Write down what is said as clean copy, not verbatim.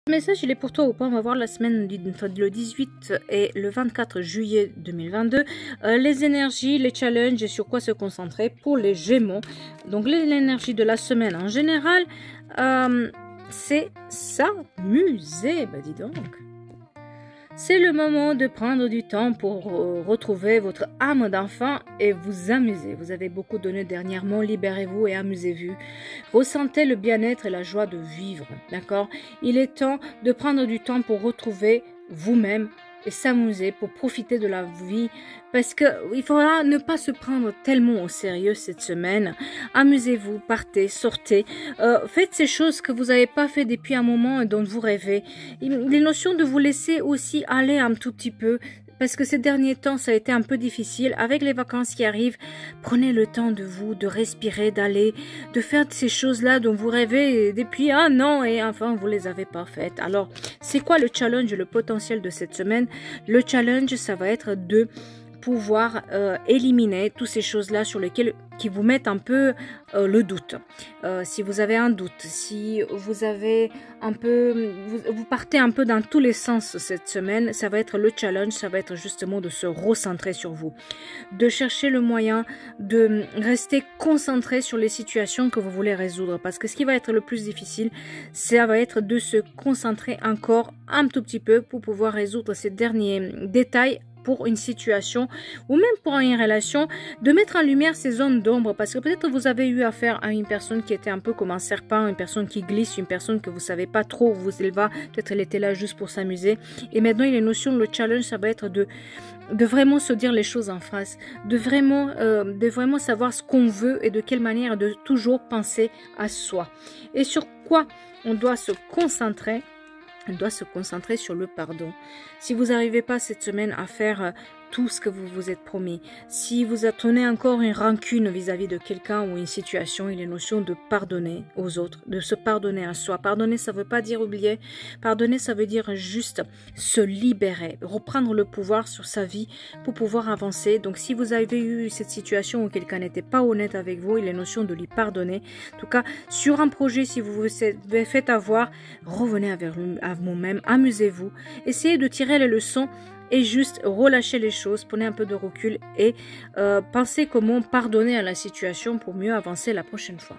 Le message, il est pour toi ou pas? On va voir la semaine le 18 et le 24 juillet 2022. Les énergies, les challenges et sur quoi se concentrer pour les Gémeaux. Donc, l'énergie de la semaine en général, c'est s'amuser. Bah, dis donc. C'est le moment de prendre du temps pour retrouver votre âme d'enfant et vous amuser. Vous avez beaucoup donné dernièrement, libérez-vous et amusez-vous. Ressentez le bien-être et la joie de vivre, d'accord? Il est temps de prendre du temps pour retrouver vous-même et s'amuser, pour profiter de la vie, parce qu'il faudra ne pas se prendre tellement au sérieux cette semaine. Amusez-vous, partez, sortez, faites ces choses que vous n'avez pas fait depuis un moment et dont vous rêvez. Les notions de vous laisser aussi aller un tout petit peu, parce que ces derniers temps, ça a été un peu difficile. Avec les vacances qui arrivent, prenez le temps de vous, de respirer, d'aller, de faire ces choses-là dont vous rêvez depuis un an et enfin, vous les avez pas faites. Alors, c'est quoi le challenge, le potentiel de cette semaine? Le challenge, ça va être de pouvoir éliminer toutes ces choses-là sur lesquelles qui vous mettent un peu le doute. Si vous avez un doute, si vous avez un peu, vous partez un peu dans tous les sens cette semaine, ça va être le challenge, ça va être justement de se recentrer sur vous, de chercher le moyen de rester concentré sur les situations que vous voulez résoudre. Parce que ce qui va être le plus difficile, ça va être de se concentrer encore un tout petit peu pour pouvoir résoudre ces derniers détails pour une situation ou même pour une relation, de mettre en lumière ces zones d'ombre, parce que peut-être vous avez eu affaire à une personne qui était un peu comme un serpent, une personne qui glisse, une personne que vous savez pas trop où elle va, peut-être elle était là juste pour s'amuser, et maintenant il y a une notion, le challenge, ça va être de vraiment se dire les choses en face, de vraiment savoir ce qu'on veut et de quelle manière, de toujours penser à soi. Et sur quoi on doit se concentrer? On doit se concentrer sur le pardon. Si vous n'arrivez pas cette semaine à faire tout ce que vous vous êtes promis, si vous tenez encore une rancune vis-à-vis de quelqu'un ou une situation, il est notion de pardonner aux autres, de se pardonner à soi. Pardonner, ça ne veut pas dire oublier. Pardonner, ça veut dire juste se libérer, reprendre le pouvoir sur sa vie pour pouvoir avancer. Donc, si vous avez eu cette situation où quelqu'un n'était pas honnête avec vous, il est notion de lui pardonner. En tout cas, sur un projet, si vous vous faites avoir, revenez à vous-même, amusez-vous, essayez de tirer les leçons et juste relâcher les choses, prenez un peu de recul et pensez comment pardonner à la situation pour mieux avancer la prochaine fois.